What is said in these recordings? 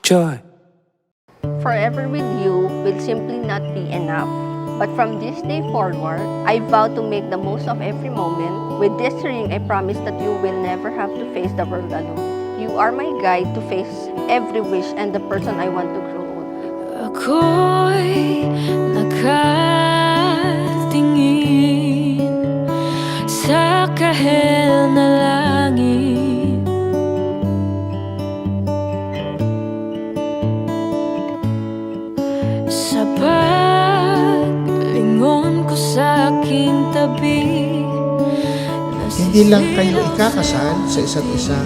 Joy. Forever with you will simply not be enough. But from this day forward, I vow to make the most of every moment. With this ring, I promise that you will never have to face the world alone. You are my guide to face every wish and the person I want to grow. Ako'y nakatingin sa kahel na langit, sa paglingon ko sa aking tabi. Hindi lang kayo ikakasal sa isa't isa,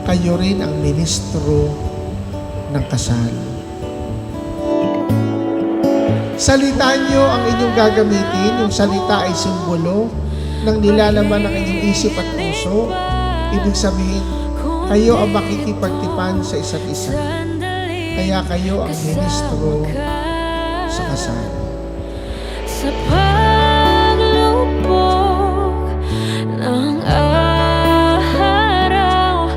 kayo rin ang ministro ng kasal. Salitaan nyo ang inyong gagamitin. Yung salita ay simbolo ng nilalaman ng inyong isip at puso. Ibig sabihin, kayo ang makikipagtipan sa isa't isa. Kaya kayo ang ministro sa kasal. Sa paglubog ng araw,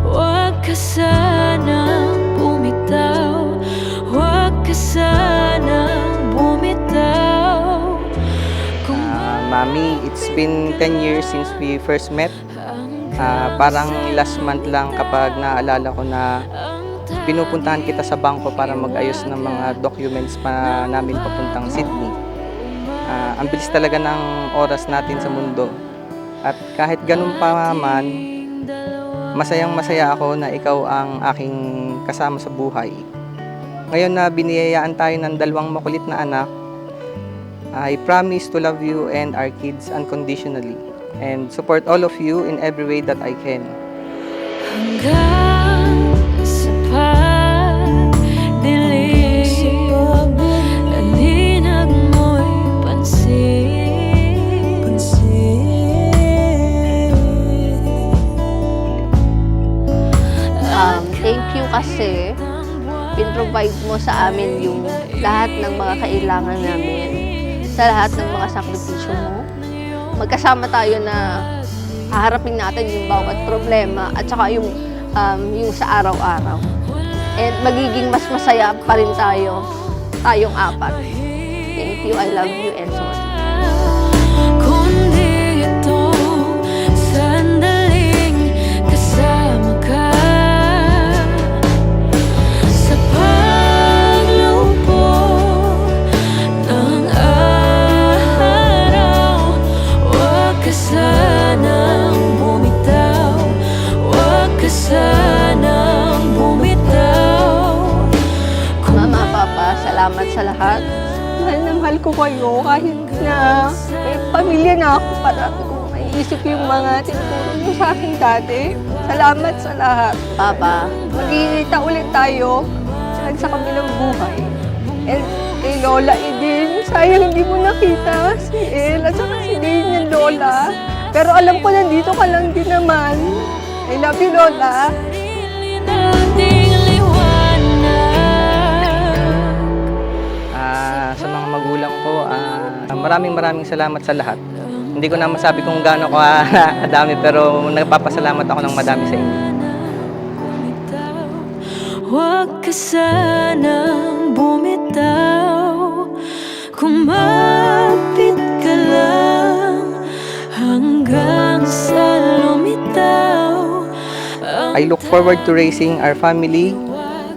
huwag ka sanang bumitaw, huwag ka sanang bumitaw. Mami, it's been 10 years since we first met. Parang last month lang kapag naalala ko na pinupuntahan kita sa bangko para mag-ayos ng mga documents pa namin papuntang Sydney. Ang bilis talaga ng oras natin sa mundo. At kahit ganun pa man, masayang-masaya ako na ikaw ang aking kasama sa buhay. Ngayon na biniyayaan tayo ng dalawang makulit na anak, I promise to love you and our kids unconditionally and support all of you in every way that I can. Hanggang sa pagdilim, laninag mo'y pansin. Thank you kasi pin-provide mo sa amin yung lahat ng mga kailangan namin, sa lahat ng mga sakripisyo mo. Magkasama tayo na haharapin natin yung bawat problema at saka yung sa araw-araw. And magiging mas masaya pa rin tayong apat. Thank you, I love you, and so on. Kundi itong sandaling kasama ka. Sa paglubog ng araw, huwag ka sanang bumitaw, huwag ka sanang bumitaw. Mama, Papa, salamat sa lahat. Mahal na mahal ko kayo kahit na may pamilya na ako. Para kung maiisip yung mga tinuturo niyo sa akin dati. Salamat sa lahat. Papa, magkikita ulit tayo sa kabilang buhay. And kay Lola Edin, sayang hindi mo nakita si El at saka si Dane yung Lola. Pero alam ko nandito ka lang din naman. I love you, Lola. Sa mga magulang ko, maraming salamat sa lahat. Hindi ko na masabi kung gaano kadami pero nagpapasalamat ako ng madami sa inyo. Huwag ka sanang bumitaw, kumapit ka lang hanggang sa lumitaw. I look forward to raising our family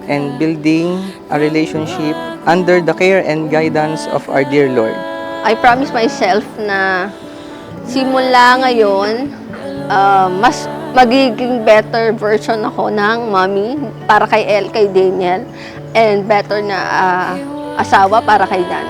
and building a relationship under the care and guidance of our dear Lord. I promise myself na simula ngayon, mas magiging better version ako ng mommy para kay El, kay Daniel, and better na asawa para kay Dan.